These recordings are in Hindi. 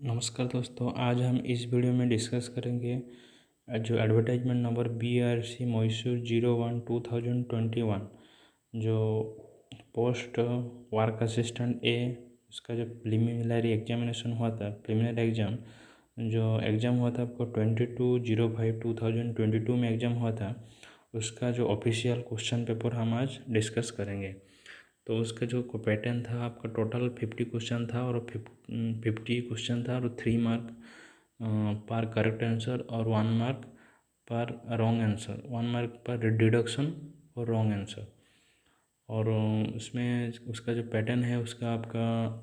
नमस्कार दोस्तों, आज हम इस वीडियो में डिस्कस करेंगे जो एडवर्टाइजमेंट नंबर BRC मैसूर 01/2021 जो पोस्ट वर्क असिस्टेंट ए उसका जो प्रिलिमिनरी एग्जामिनेशन हुआ था, प्रिलिमिनरी एग्ज़ाम जो एग्ज़ाम हुआ था आपको 22/05/2022 में एग्ज़ाम हुआ था, उसका जो ऑफिशियल क्वेश्चन पेपर हम आज डिस्कस करेंगे। तो उसका जो पैटर्न था आपका टोटल 50 क्वेश्चन था और 50 क्वेश्चन था और 3 मार्क पर करेक्ट आंसर और 1 मार्क पर रॉन्ग आंसर, 1 मार्क पर डिडक्शन और रॉन्ग आंसर। और उसमें उसका जो पैटर्न है उसका आपका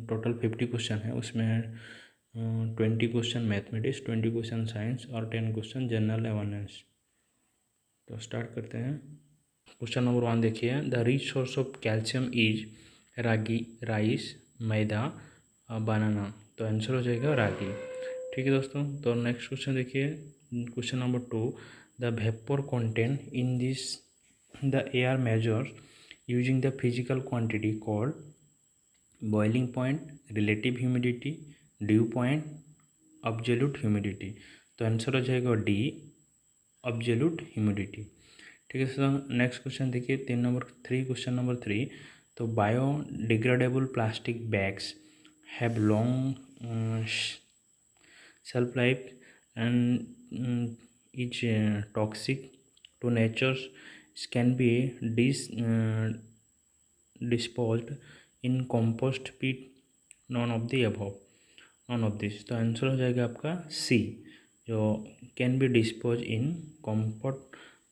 टोटल 50 क्वेश्चन है, उसमें 20 क्वेश्चन मैथमेटिक्स, 20 क्वेश्चन साइंस और 10 क्वेश्चन जनरल अवेयरनेस। तो स्टार्ट करते हैं। क्वेश्चन नंबर 1 देखिए, the rich source of calcium is ragi, rice, maida, banana. तो आंसर हो जाएगा रागी। ठीक है दोस्तों। तो नेक्स्ट क्वेश्चन देखिए, question number 2, the vapour content in this the air measure using the physical quantity called boiling point, relative humidity, dew point, absolute humidity. तो आंसर हो जाएगा डी, एब्सोल्यूट ह्यूमिडिटी। ठीक है सर। नेक्स्ट क्वेश्चन देखिए, 3 क्वेश्चन नंबर 3, तो biodegradable plastic bags have long shelf life and is toxic to nature, can be disposed in compost pit, none of the above, none of this। तो आंसर हो जाएगा आपका सी, जो can be dispose in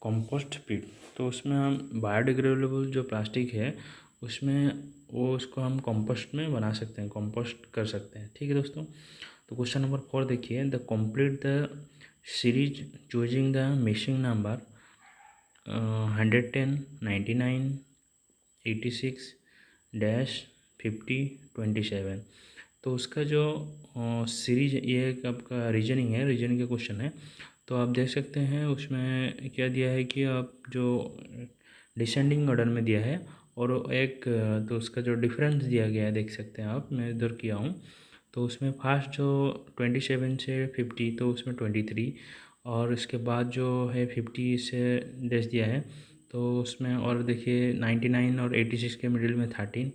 compost pit. तो उसमें हम बायोडिग्रेडेबल जो प्लास्टिक है उसमें वो उसको हम कंपोस्ट में बना सकते हैं, कंपोस्ट कर सकते हैं। ठीक है दोस्तों। तो क्वेश्चन नंबर 4 देखिए, the complete the series choosing the missing number 110, 99, 86 dash 50, 27। तो उसका जो सीरीज, ये एक आपका रीजनिंग है, रीजनिंग का क्वेश्चन है। तो आप देख सकते हैं उसमें क्या दिया है कि आप जो डिसेंडिंग ऑर्डर में दिया है और एक तो उसका जो डिफरेंस दिया गया है देख सकते हैं आप, मैं इधर किया हूँ। तो उसमें फर्स्ट जो 27 से 50, तो उसमें 23, और इसके बाद जो है 50 से डैश दिया है तो उसमें, और देखिए 99 और 86 के मिडिल में 13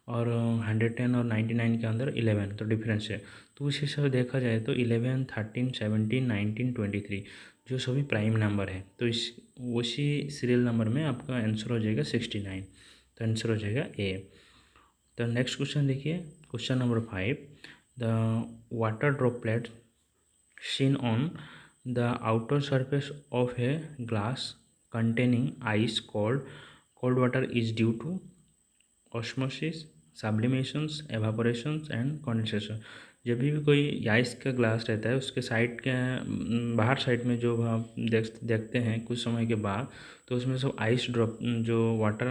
और 110 और 99 के अंदर 11, तो डिफरेंस है। तो उस हिसाब से देखा जाए तो 11, 13, 17, 19, 23 जो सभी प्राइम नंबर है, तो इस उसी सीरियल नंबर में आपका आंसर हो जाएगा 69। तो आंसर हो जाएगा ए। तो नेक्स्ट क्वेश्चन देखिए, question number 5, the water droplet seen on the outer surface of a glass containing ice cold water is due to osmosis, sublimations, evaporations and condensation। जब भी कोई आइस का ग्लास रहता है उसके साइड के बाहर साइड में जो आप देखते हैं कुछ समय के बाद, तो उसमें सब आइस ड्रॉप, जो वाटर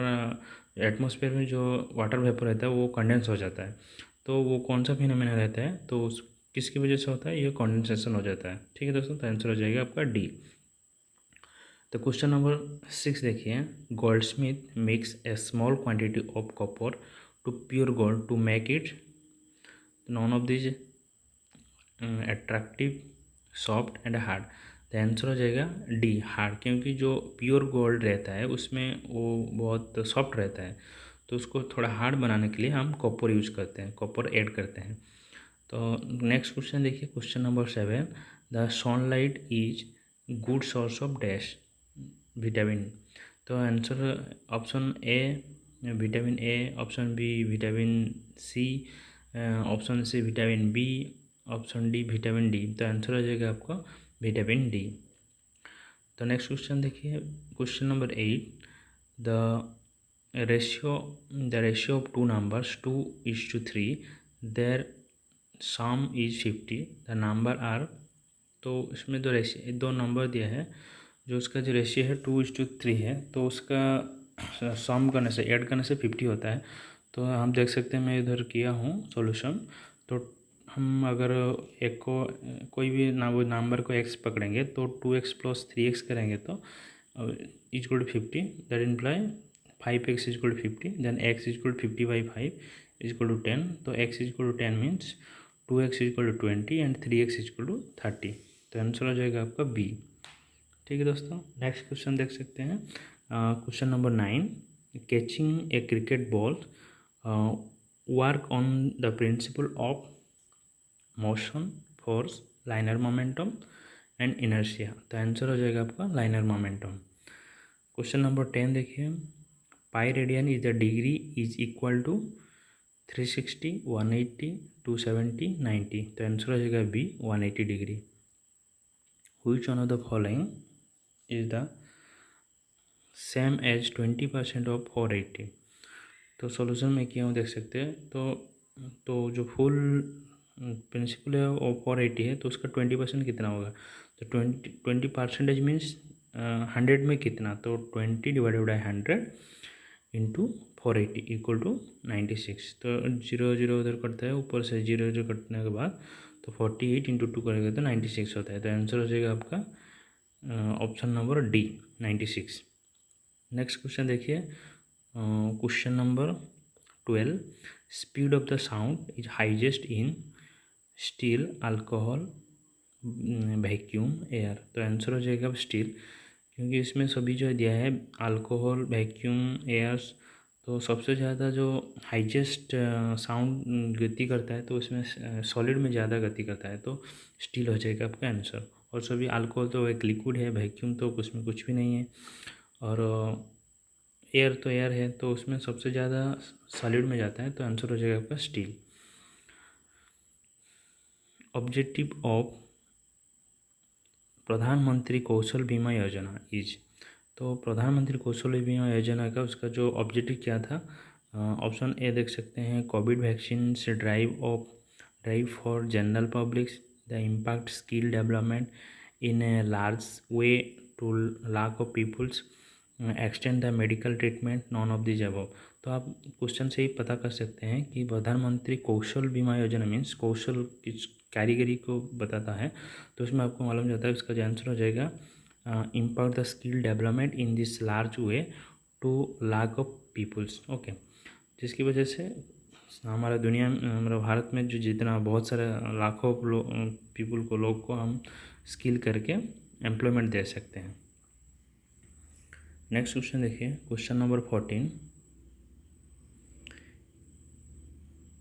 एटमॉस्फेयर में जो वाटर वेपर रहता है वो कंडेंस हो जाता है। तो वो कौन सा फिनोमेना रहता है, तो उस किसकी वजह से होता है, ये कंडेंसेशन हो जाता है। ठीक है दोस्तों। तो आंसर हो जाएगा आपका डी। तो क्वेश्चन नंबर 6 देखिए, goldsmith mix a small quantity of copper to pure gold to make it none of this attractive, soft and hard. तो आंसर हो जाएगा डी, हार्ड, क्योंकि जो प्योर गोल्ड रहता है उसमें वो बहुत सॉफ्ट रहता है, तो उसको थोड़ा हार्ड बनाने के लिए हम कॉपर यूज करते हैं, कॉपर ऐड करते हैं। तो नेक्स्ट क्वेश्चन देखिए, question number 7, the sunlight is good source of dash vitamin. तो answer option A vitamin A, option B vitamin C, option C vitamin B, option D vitamin D. तो आंसर हो जाएगा आपका विटामिन डी। तो नेक्स्ट क्वेश्चन देखिए, question number 8, the ratio of two numbers 2:3 there sum is 50, the number are. तो इसमें दो नंबर दिया है, जो उसका जो रेशियो है 2:3 है, तो उसका सम करने से, ऐड करने से 50 होता है। तो हम देख सकते हैं, मैं इधर किया हूँ सॉल्यूशन। तो हम अगर एक को कोई भी वो नंबर को x पकड़ेंगे तो 2x + 3x करेंगे तो equal to 50, that imply 5x equal to 50, then x equal to 50/5 equal to 10। तो x equal to 10 means 2x equal to 20 and 3x equal to 30। तो आंसर हो जाएगा आपका बी। ठीक है दोस्तों, नेक्स्ट क्वेश्चन देख सकते हैं। Question number 9, catching a cricket ball work on the principle of motion, force, linear momentum and inertia. तो आंसर हो जाएगा आपका लाइनर मोमेंटम। क्वेश्चन नंबर 10 देखिए, pi radian is the degree is equal to 360, 180, 270, 90। तो आंसर हो जाएगा B 180 degree. Which one of the following is the same as 20% of 480। तो सॉल्यूशन में किया हूँ देख सकते हैं। तो जो फुल प्रिंसिपल है वो 480 है, तो उसका 20% कितना होगा। तो 20% मीन्स 100 में कितना, तो 20 divided by 100 into 480 equal to 96। तो 0 0 उधर कटता है, ऊपर से 0 0 कटने के बाद तो 48 इंटू 2 करेगा तो 96 होता है। तो आंसर हो जाएगा आपका option number D 96। Next question देखिए, question number 12, speed of the sound is highest in steel, alcohol, vacuum, air. तो आंसर हो जाएगा स्टील, क्योंकि इसमें सभी जो दिया है अल्कोहल, वैक्यूम, एयर्स, तो सबसे ज़्यादा जो हाइजेस्ट साउंड गति करता है तो उसमें सॉलिड में ज़्यादा गति करता है, तो स्टील हो जाएगा आपका आंसर। और सभी अल्कोहल तो एक लिक्विड है, वैक्यूम तो उसमें कुछ भी नहीं है, और एयर तो एयर है, तो उसमें सबसे ज़्यादा सॉलिड में जाता है, तो आंसर हो जाएगा आपका स्टील। ऑब्जेक्टिव ऑफ प्रधानमंत्री कौशल बीमा योजना इज। तो प्रधानमंत्री कौशल बीमा योजना का उसका जो ऑब्जेक्टिव क्या था, ऑप्शन ए देख सकते हैं, कोविड वैक्सीन से drive for general publics, the impact skill development in a large way to lakh of peoples, extend the medical treatment, none of this above. तो आप क्वेश्चन से ही पता कर सकते हैं कि प्रधानमंत्री कौशल बीमा योजना मीन्स कौशल किस कारीगरी को बताता है, तो उसमें आपको मालूम जाता है उसका जो आंसर हो जाएगा impact the skill development in this large way to lakh of peoples. Okay, जिसकी वजह से हमारा दुनिया हमारा भारत में जो जितना बहुत सारे लाखों पीपल को लोग को हम स्किल करके एम्प्लॉयमेंट दे सकते हैं। नेक्स्ट क्वेश्चन देखिए, question number 14,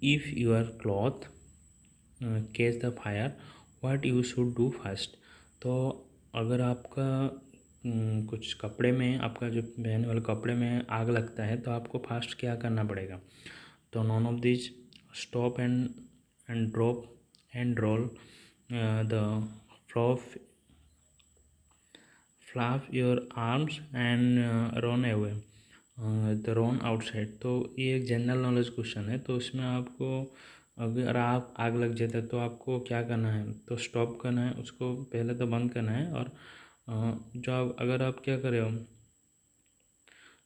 if your cloth catch the fire what you should do first. तो अगर आपका कुछ कपड़े में, आपका जो पहनने वाले कपड़े में आग लगता है, तो आपको फास्ट क्या करना पड़ेगा। तो none of this, stop and drop and roll the flap your arms and run away the run outside. तो ये एक जनरल नॉलेज क्वेश्चन है, तो उसमें आपको अगर आप आग लग जाता है तो आपको क्या करना है, तो स्टॉप करना है, उसको पहले तो बंद करना है, और अगर आप क्या करें हो,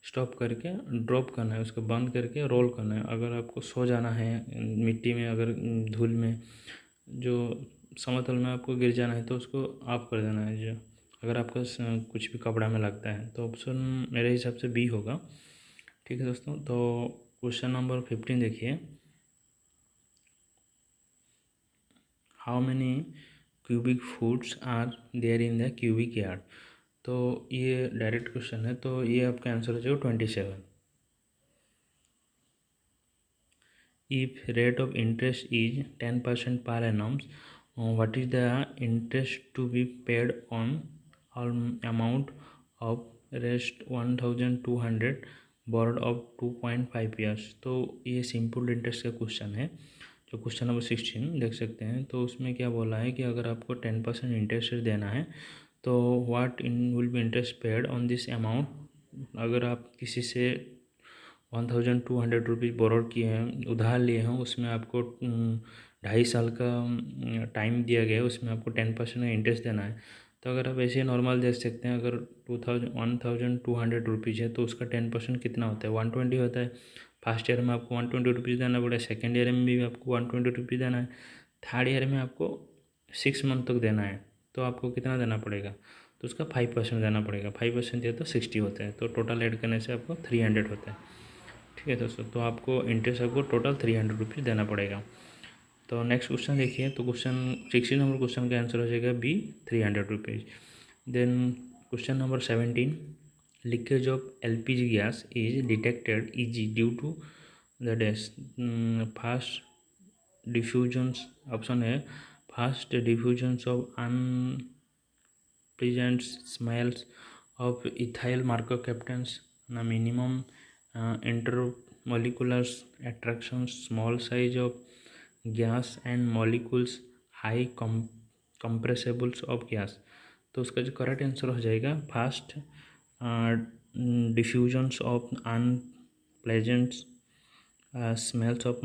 स्टॉप करके ड्रॉप करना है, उसको बंद करके रोल करना है। अगर आपको सो जाना है मिट्टी में, अगर धूल में, जो समतल में आपको गिर जाना है, तो उसको ऑफ कर देना है। जो अगर आपका कुछ भी कपड़ा में लगता है, तो ऑप्शन मेरे हिसाब से बी होगा। ठीक है दोस्तों, तो क्वेश्चन नंबर 15 देखिए, how many cubic foots are there in the cubic yard. तो ये डायरेक्ट क्वेश्चन है, तो ये आपका आंसर हो जाएगा 27। If rate of interest is 10% per annum, what is the interest to be paid on amount of rest 1200 board of 2.5 years. तो ये सिंपल इंटरेस्ट का क्वेश्चन है, जो क्वेश्चन नंबर 16 देख सकते हैं। तो उसमें क्या बोला है कि अगर आपको 10% इंटरेस्ट देना है, तो what in will be interest paid on this amount. अगर आप किसी से 1200 रुपीज़ बोरोड किए हैं, उधार लिए हैं, उसमें आपको 2.5 साल का टाइम दिया गया है, उसमें आपको 10% का इंटरेस्ट देना है। तो अगर आप ऐसे नॉर्मल देख सकते हैं, अगर 1200 रुपीज़ है, तो उसका 10% कितना होता है, 120 होता है। फर्स्ट ईयर में आपको 120 रुपीज़ देना पड़ेगा, सेकेंड ईयर में भी आपको 120 रुपीज़ देना है, थर्ड ईयर में आपको 6 मंथ तक देना है, तो आपको कितना देना पड़ेगा, तो उसका 5% देना पड़ेगा। 5% दिया तो 60 होता है, तो टोटल ऐड करने से आपको 300 होता है। ठीक है दोस्तों, तो आपको इंटरेस्ट आपको टोटल 300 रुपीज़ देना पड़ेगा। तो नेक्स्ट क्वेश्चन देखिए, तो क्वेश्चन 16 नंबर क्वेश्चन का आंसर हो जाएगा B 300 rupees. Then question number 17, leakage of LPG gas is detected easy due to the dash. Fast diffusions, option है fast diffusions of unpleasant smells of ethyl microcaptans, the minimum intermolecular attractions, small size of gas and molecules, high compressibles of gas। तो उसका जो करेक्ट आंसर हो जाएगा fast diffusions of unpleasant smells of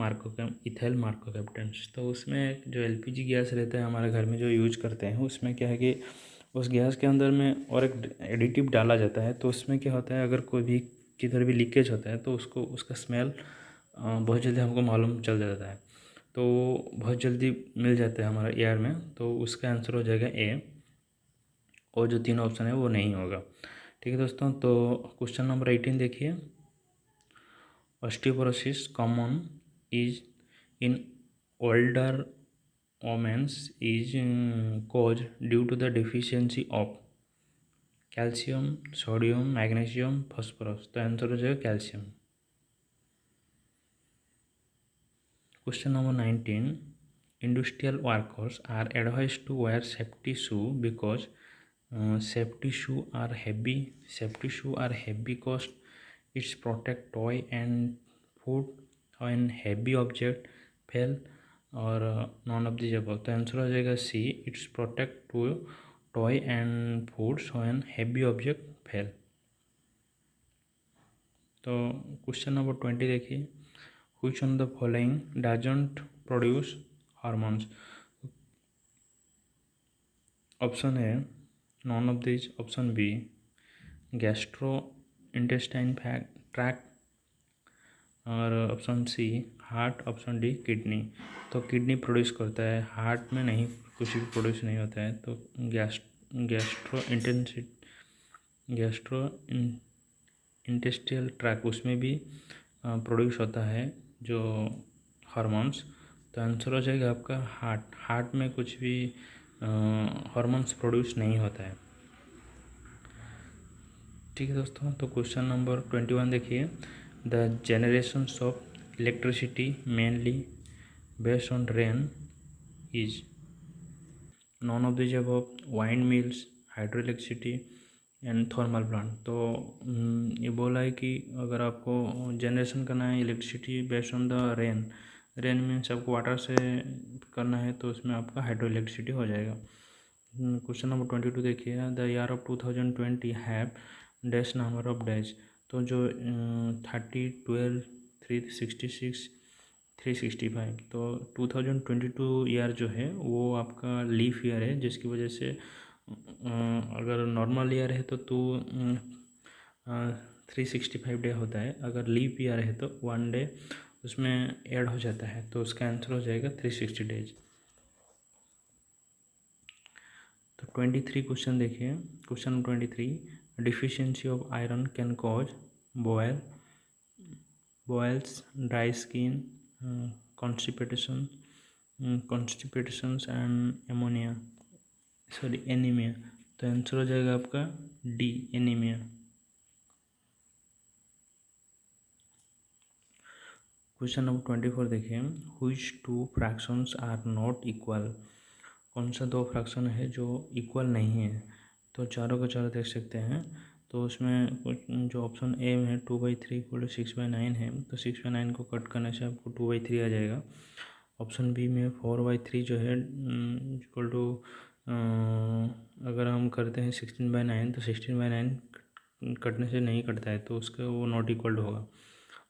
ethyl mercaptans. तो उसमें जो LPG गैस रहता है हमारे घर में जो यूज करते हैं, उसमें क्या है कि उस गैस के अंदर में और एक एडिटिव डाला जाता है। तो उसमें क्या होता है, अगर कोई भी किधर भी लीकेज होता है तो उसको उसका स्मेल बहुत जल्दी हमको मालूम चल जाता है, तो बहुत जल्दी मिल जाता है हमारे एयर में। तो उसका आंसर हो जाएगा ए, और जो तीन ऑप्शन है वो नहीं होगा। ठीक है दोस्तों, तो क्वेश्चन नंबर 18 देखिए, osteoporosis common is in older womens is caused due to the deficiency of calcium, sodium, magnesium, phosphorus. तो आंसर हो जाएगा calcium. Question number 19, industrial workers are advised to wear safety shoe because safety shoe are heavy cost, its protect toe and foot when heavy object fell, और नॉन ऑफ दिस अबव। तो आंसर हो जाएगा C, its protect to toe and foots when heavy object fell. तो क्वेश्चन नंबर 20 देखिए, which one the following doesn't produce hormones. Option है none of this, option B gastro intestine tract, और option C heart, option D kidney. तो किडनी प्रोड्यूस करता है, हार्ट में नहीं, कुछ भी प्रोड्यूस नहीं होता है। तो गैस्ट्रो इंटेस्टियल ट्रैक, उसमें भी प्रोड्यूस होता है जो हार्मोन्स। तो आंसर हो जाएगा आपका हार्ट। हार्ट में कुछ भी हार्मोन्स प्रोड्यूस नहीं होता है। ठीक है दोस्तों, तो क्वेश्चन नंबर 21 देखिए, the generations of electricity mainly based on rain is non of this above, wind mills, hydro electricity and thermal plant. तो ये बोला है कि अगर आपको जनरेशन करना है electricity based on the rain means आपको वाटर से करना है, तो उसमें आपका हाइड्रो इलेक्ट्रिसिटी हो जाएगा। क्वेश्चन नंबर 22 देखिए, the year of 2020 have dash number of dash. तो जो 30, 12, 366, 365, तो 2022 ईयर जो है वो आपका लीफ ईयर है, जिसकी वजह से अगर नॉर्मल ईयर है तो 365 डे होता है, अगर लीप ईयर है तो 1 डे उसमें ऐड हो जाता है। तो उसका आंसर हो जाएगा 360 डेज। तो 23 क्वेश्चन देखिए, question 23, deficiency of iron can cause boils, dry skin, constipations and anaemia. तो आंसर हो जाएगा आपका डी, एनीमिया। क्वेश्चन नंबर 24 देखिए, which two fractions are not equal. कौन सा दो फ्रैक्शन है जो इक्वल नहीं है। तो चारों का चारों देख सकते हैं। तो उसमें कुछ जो ऑप्शन ए में है 2/3 इक्वल टू 6/9 है, तो 6/9 को कट करने से आपको 2/3 आ जाएगा। ऑप्शन बी में 4/3 जो है इक्वल टू, अगर हम करते हैं 16/9 तो 16/9 कटने से नहीं कटता है, तो उसका वो नॉट इक्वल होगा।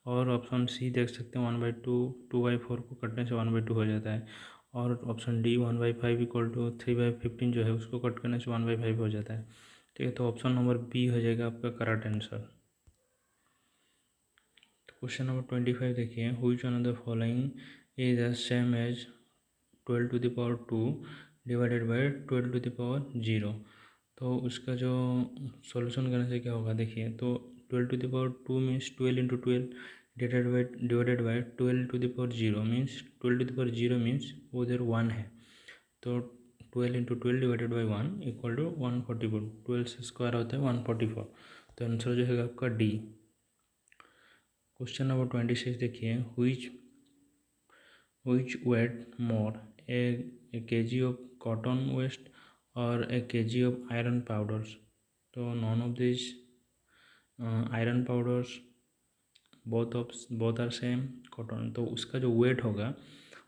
और ऑप्शन सी देख सकते हैं 1/2, 2/4 को कटने से 1/2 हो जाता है। और ऑप्शन डी 1/5 इक्वल टू 3/15 जो है उसको कट करने से 1/5 हो जाता है। ठीक है, तो ऑप्शन नंबर बी हो जाएगा आपका करेक्ट आंसर। तो क्वेश्चन नंबर 25 देखिए, which one of the following is the same as 12⁻² divided by 12⁻0। तो उसका जो सॉल्यूशन करने से क्या होगा देखिए, तो 12⁻² means 12 × 12 divided by 12⁻0 means 12⁻0 means उधर 1 है, तो 12 × 12 डिवाइडेड बाई 1 इक्वल टू 144। 12 से स्क्वायर होता है 144, तो आंसर जो है आपका डी। क्वेश्चन नंबर 26 देखिए, which weighed more, a kg of cotton waste or a kg of iron powders? तो none of these iron powders both are same cotton, तो उसका जो वेट होगा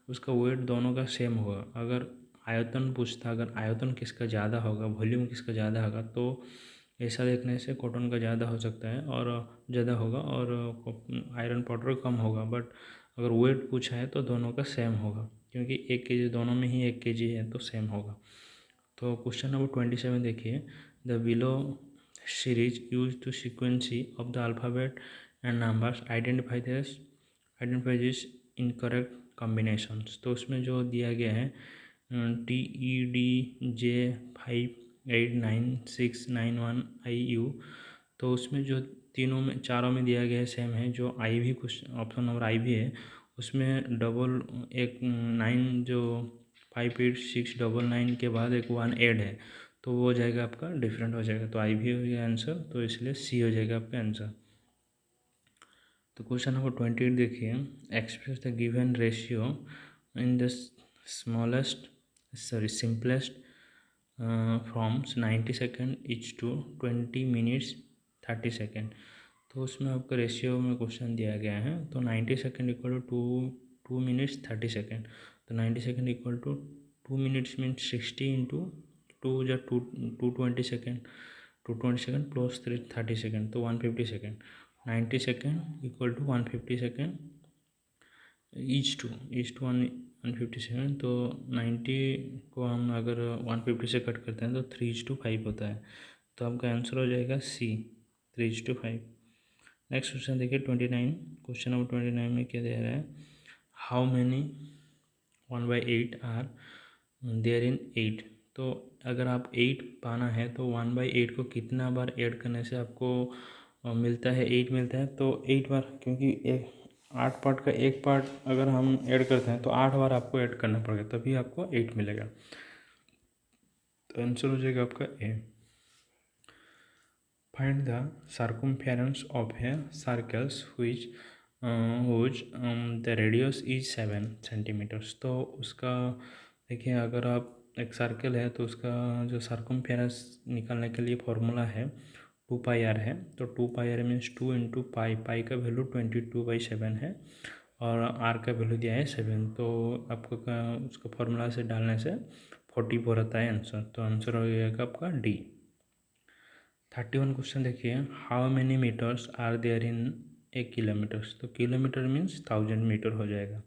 उसका वेट दोनों का सेम होगा। अगर आयतन पूछता, अगर आयतन किसका ज़्यादा होगा, वॉल्यूम किसका ज़्यादा होगा, तो ऐसा देखने से कॉटन का ज़्यादा हो सकता है और ज़्यादा होगा और आयरन पाउडर कम होगा। बट अगर वेट पूछा है तो दोनों का सेम होगा, क्योंकि 1 kg दोनों में ही 1 kg है तो सेम होगा। तो क्वेश्चन नंबर 27 देखिए, the below series use to sequence of the alphabet and numbers identify this incorrect combinations. तो उसमें जो दिया गया है TEDJ589691IU, तो उसमें जो चारों में दिया गया है सेम है। जो आई भी क्वेश्चन ऑप्शन नंबर आई भी है उसमें डबल एक 9 जो 58699 के बाद एक 1 ऐड है, तो वो हो जाएगा आपका डिफरेंट हो जाएगा, तो आई भी हो गया आंसर, तो इसलिए सी हो जाएगा आपका आंसर। तो क्वेश्चन नंबर 28 देखिए, express the given ratio in the simplest forms 90 second each to 20 minutes 30 second. तो उसमें आपका रेशियो में क्वेश्चन दिया गया है, तो 90 second equal to 2 minutes 30 second, तो 90 second equal to 2 minutes means 60 into 2 या 220 सेकेंड, 220 सेकेंड प्लस 30 सेकेंड, तो 150 second. 90 second equal to 150 second each to 150 second, तो 90 को हम अगर 150 से कट करते हैं तो 3:5 होता है, तो आपका आंसर हो जाएगा सी 3:5। नेक्स्ट क्वेश्चन देखिए 29, क्वेश्चन नंबर 29 में क्या दे रहा है, how many 1/8 are there in 8। तो अगर आप 8 पाना है तो 1/8 को कितना बार ऐड करने से आपको मिलता है 8 मिलता है, तो 8 बार, क्योंकि 8 पार्ट का एक पार्ट अगर हम ऐड करते हैं तो 8 बार आपको ऐड करना पड़ेगा, तभी आपको 8 मिलेगा, तो आंसर हो जाएगा आपका A. Find the circumference of a circles which the radius is 7 centimetres. तो उसका देखिए, अगर आप एक सर्कल है तो उसका जो सर्कमफेरेंस निकालने के लिए फॉर्मूला है 2πr है, तो 2πr मीन्स 2 इंटू पाई का वैल्यू 22/7 है और आर का वैल्यू दिया है 7, तो आपको उसका फॉर्मूला से डालने से 44 आता है आंसर, तो आंसर हो जाएगा आपका डी। 31 क्वेश्चन देखिए, how many metres are there in a kilometres. तो किलोमीटर मीन्स 1000 मीटर हो जाएगा।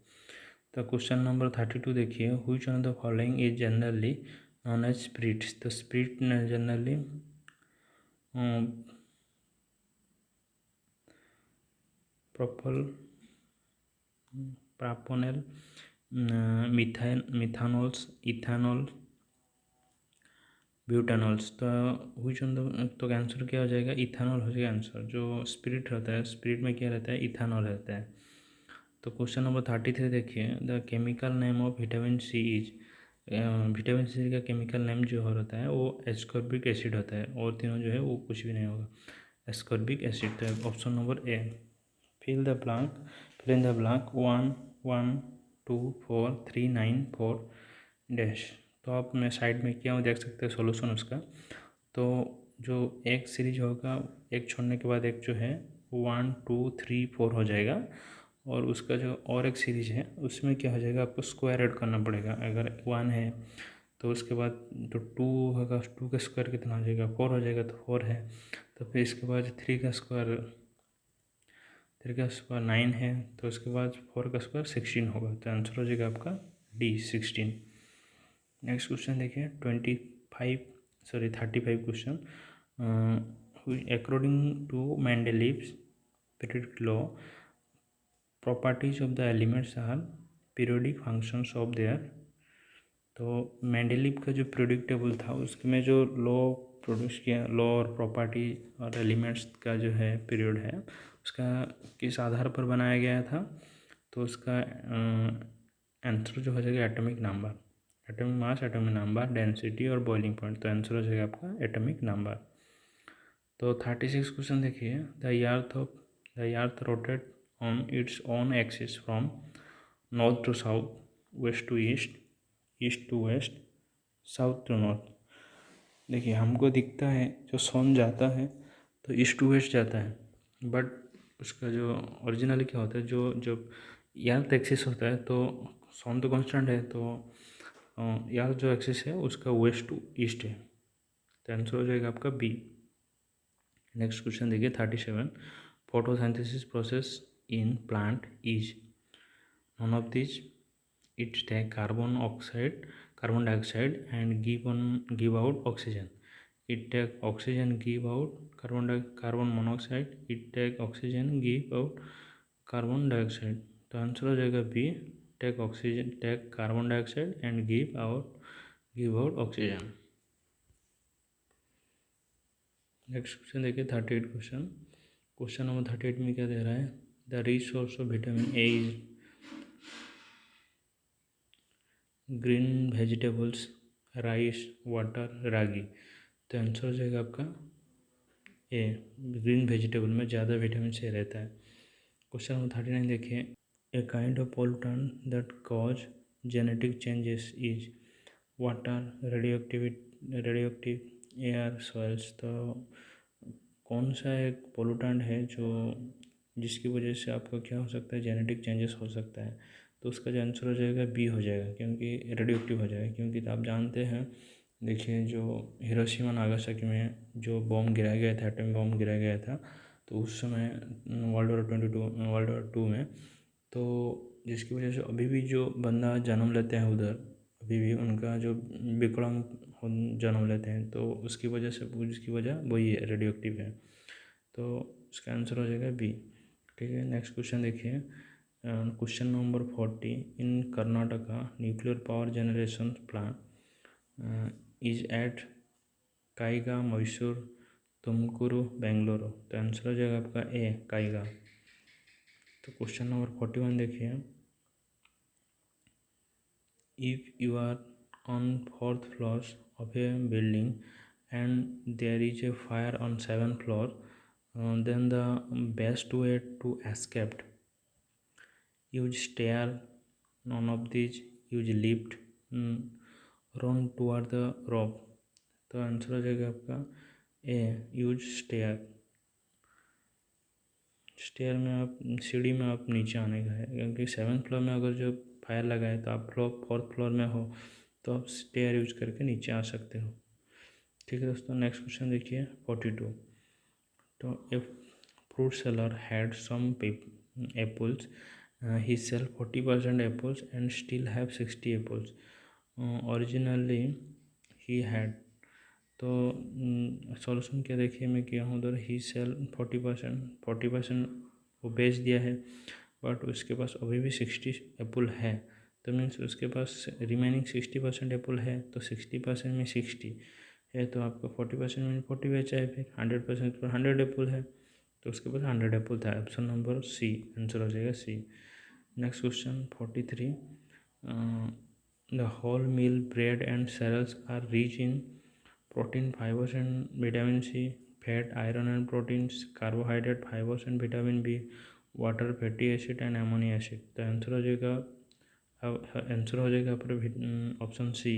तो क्वेश्चन नंबर 32 देखिए, which one of the following is generally known as spirits. तो spirit generally propanol, methanols, ethanol, butanols. तो व्हिच वन तो आंसर क्या हो जाएगा, इथानॉल हो जाएगा आंसर। जो स्पिरिट रहता है, स्पिरिट में क्या रहता है, इथानॉल रहता है। तो क्वेश्चन नंबर 33 देखिए, the chemical name of vitamin C is. Vitamin C का केमिकल नेम जो हो रहता है वो एस्कॉर्बिक एसिड होता है, और तीनों जो है वो कुछ भी नहीं होगा, एस्कॉर्बिक एसिड। तो option number A. Fill in the blank 1 1 2 4 3 9 4 dash. तो आप मैं साइड में क्या देख सकते हैं सॉल्यूशन उसका। तो जो एक सीरीज होगा, एक छोड़ने के बाद एक जो है 1 2 3 4 हो जाएगा, और उसका जो और एक सीरीज है उसमें क्या हो जाएगा, आपको स्क्वायर ऐड करना पड़ेगा। अगर 1 है तो उसके बाद जो 2 होगा, 2 का स्क्वायर कितना हो जाएगा, 4 हो जाएगा, तो 4 है। तो फिर इसके बाद 3 का स्क्वायर 9 है, तो उसके बाद 4 का स्क्वायर 16 होगा, तो आंसर हो जाएगा आपका डी 16। नेक्स्ट क्वेश्चन देखिए 35 question, according to Mendeleev's periodic law properties of the elements are periodic functions of their. तो मेंडलीव का जो पीरियोडिक टेबल था उसमें जो लॉ प्रोड्यूस किया, लॉ और प्रॉपर्टी और एलिमेंट्स का जो है पीरियड है उसका किस आधार पर बनाया गया था, तो उसका आंसर जो हो जाएगा atomic number, atomic mass, atomic number, density और बॉइलिंग पॉइंट। तो आंसर हो जाएगा आपका एटॉमिक नंबर। तो 36 क्वेश्चन देखिए, the earth rotate on its own axis from north to south, west to east, east to west, south to north. देखिए हमको दिखता है जो सन जाता है तो ईस्ट टू वेस्ट जाता है, बट उसका जो ओरिजिनली क्या होता है, जो जब अर्थ एक्सिस होता है तो सन तो कांस्टेंट है, तो अर्थ जो एक्सिस है उसका वेस्ट टू ईस्ट है। तो आंसर हो जाएगा आपका बी। नेक्स्ट क्वेश्चन देखिए 37, photosynthesis process in plant is नone of these. It take carbon dioxide and give out oxygen. It take oxygen, give out carbon monoxide. It take oxygen, give out carbon dioxide. तो आंसर हो जाएगा B, take oxygen, take carbon dioxide and give out oxygen. Next question देखिए 38 क्वेश्चन नंबर 38 में क्या दे रहा है, the rich source of vitamin A is green vegetables, rice, water, ragi. तो आंसर हो जाएगा आपका ए, ग्रीन वेजिटेबल में ज़्यादा विटामिन सी रहता है। क्वेश्चन नंबर 39 देखिए, a kind of pollutant that cause genetic changes is water, radioactive air, soils. तो कौन सा एक पोल्यूटेंट है जो जिसकी वजह से आपका क्या हो सकता है, जेनेटिक चेंजेस हो सकता है। तो उसका जो आंसर हो जाएगा बी हो जाएगा, क्योंकि रेडियोएक्टिव हो जाएगा। क्योंकि आप जानते हैं, देखिए जो हिरोशिमा नागासाकी में जो बॉम्ब गिराया गया था, एटम बॉम्ब गिराया गया था, तो उस समय वर्ल्ड वॉर टू में, तो जिसकी वजह से अभी भी जो बंदा जन्म लेते हैं उधर, अभी भी उनका जो विकलांग जन्म लेते हैं, तो उसकी वजह वही है, रेडियोएक्टिव है। तो उसका आंसर हो जाएगा बी। ठीक है, नेक्स्ट क्वेश्चन देखिए, question number 40, in Karnataka nuclear power generation plant is at Kaiga, Mysore, Tumakuru, Bengaluru. तो आंसर हो जाएगा आपका ए, काइगा। तो क्वेश्चन नंबर 41 देखिए, if you are on 4th floor of a building and there is a fire on 7th floor, then the best way to escape, use stair, none of these, use lift, run toward the rope। तो आंसर हो जाएगा आपका ए, यूज स्टेयर। स्टेयर में आप, सीढ़ी में आप नीचे आने का है, क्योंकि 7th फ्लोर में अगर जो फायर लगा है तो आप 4th फ्लोर में हो तो आप स्टेयर यूज करके नीचे आ सकते हो। ठीक है दोस्तों, नेक्स्ट क्वेश्चन देखिए 42, तो if fruit seller had some apples, he sell 40% apples and still have 60 apples, originally he had। तो सॉल्यूशन क्या देखिए मैं किया हूँ उधर, ही सेल 40% वो बेच दिया है, बट उसके पास अभी भी 60 एप्पल है। तो मीन्स उसके पास रिमेनिंग 60% एप्पल है, तो 60% में 60 है, तो आपका 40% में 40 बेचा है, फिर 100% पर 100 एप्पल है, तो उसके पास 100 एप्पल था। ऑप्शन नंबर सी, आंसर हो जाएगा C. Next question 43, the whole meal bread and cereals are rich in protein 5%, vitamin C, fat, iron and proteins, carbohydrate 5%, vitamin B, water, fatty acid and ammonia acid. तो आंसर हो जाएगा ऑप्शन सी,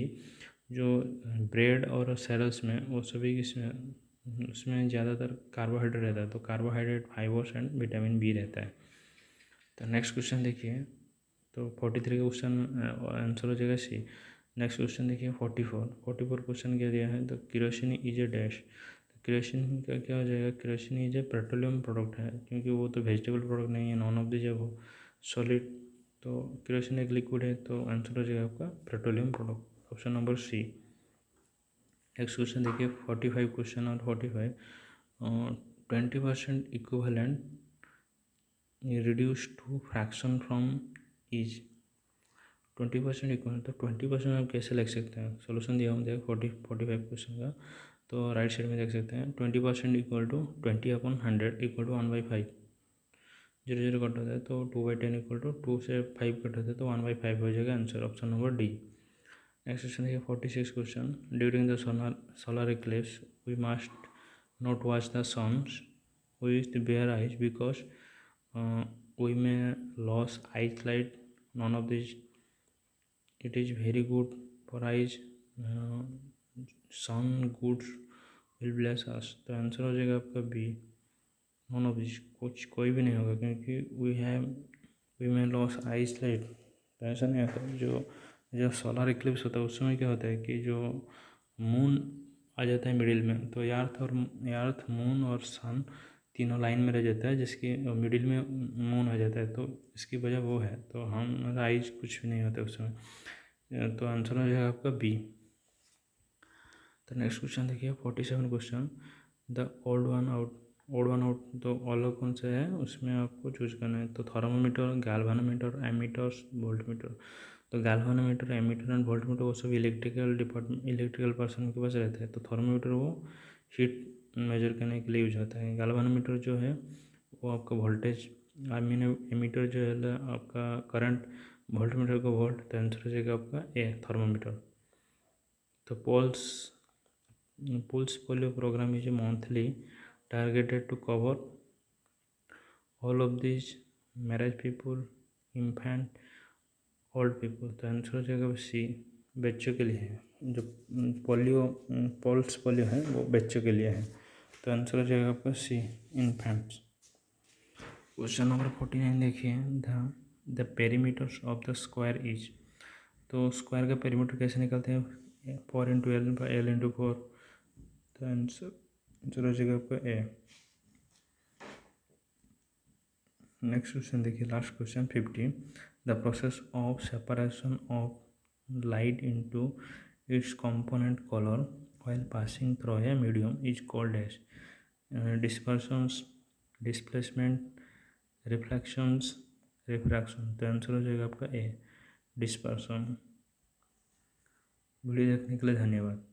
जो ब्रेड और सेरल्स में वो सभी उसमें ज़्यादातर कार्बोहाइड्रेट रहता है, तो कार्बोहाइड्रेट 5%, विटामिन बी रहता है। तो नेक्स्ट क्वेश्चन देखिए, तो 43 का क्वेश्चन आंसर हो जाएगा सी। नेक्स्ट क्वेश्चन देखिए 44 क्वेश्चन क्या दिया है, तो केरोसिन इज ए डैश। तो केरोसिन का क्या हो जाएगा, kerosene is a petroleum product है, क्योंकि वो तो वेजिटेबल प्रोडक्ट नहीं है, नॉन ऑफ द जब वो सॉलिड, तो केरोसिन एक लिक्विड है, तो आंसर हो जाएगा आपका petroleum product, option number C. Next question देखिए 45 क्वेश्चन और 45, 20% equivalent reduce to fraction from is 20% equal, तो 20% आप कैसे लिख सकते हैं, सोल्यूशन दिया हम देखो 45 क्वेश्चन का, तो राइट साइड में देख सकते हैं 20% equal to 20/100 equal to 1/5। 0 0 cut होता है तो 2/10 इक्वल टू 2 से 5 कट होता है तो 1/5 हो जाएगा answer, option number D. Next question देखिए 46 question. During the solar eclipse we must not watch the suns with bare eyes because we may lose eyesight. None of these. It is very good for eyes. Sun goods will bless us. तो आंसर हो जाएगा आपका बी, नॉन ऑफ दिस। कुछ कोई भी नहीं होगा क्योंकि वी मे लॉस आईसाइट, तो ऐसा नहीं होता। जो सोलर इक्लिप्स होता है उस समय क्या होता है कि जो मून आ जाता है मिडिल में, तो अर्थ मून और सन तीनों लाइन में रह जाता है, जिसकी मिडिल में मून आ जाता है, तो इसकी वजह वो है। तो हम आइज कुछ भी नहीं होता उस समय, तो आंसर हो जाएगा आपका बी। तो नेक्स्ट क्वेश्चन देखिए 47 question. The old one out तो अलग कौन सा है उसमें आपको चूज करना है। तो थर्मोमीटर, गैल्वानोमीटर, एमीटर्स, वोल्टमीटर। तो गैल्वानोमीटर, एमीटर एंड वोल्टमीटर वो सब इलेक्ट्रिकल पर्सन के पास रहता है। तो थर्मोमीटर वो हीट मेजर करने के लिए यूज होता है। गैल्वानोमीटर जो है वो आपका वोल्टेज, एमीटर जो है आपका करंट, वोल्टमीटर का वोल्ट। तो आंसर हो जाएगा आपका ए, थर्मोमीटर। तो Pulse polio program is monthly, targeted to cover all of these marriage people, infant, old people। तो आंसर हो जाएगा सी, बच्चों के लिए है। जो पल्स पोलियो है वो बच्चों के लिए है, तो आंसर हो जाएगा आपका सी, इन्फेंट्स। क्वेश्चन नंबर 49 देखिए। The perimeters of the square is. तो स्क्वायर का पेरीमीटर कैसे निकलते हैं, 4 × L × 4। तो आंसर हो जाएगा आपका ए। नेक्स्ट क्वेश्चन देखिए, last question 50। The process of separation of light into its component colour while passing through a medium is called as. Dispersions, displacement, reflections, refraction. तो आंसर हो जाएगा आपका ए, डिस्पर्शन। वीडियो देखने के लिए धन्यवाद।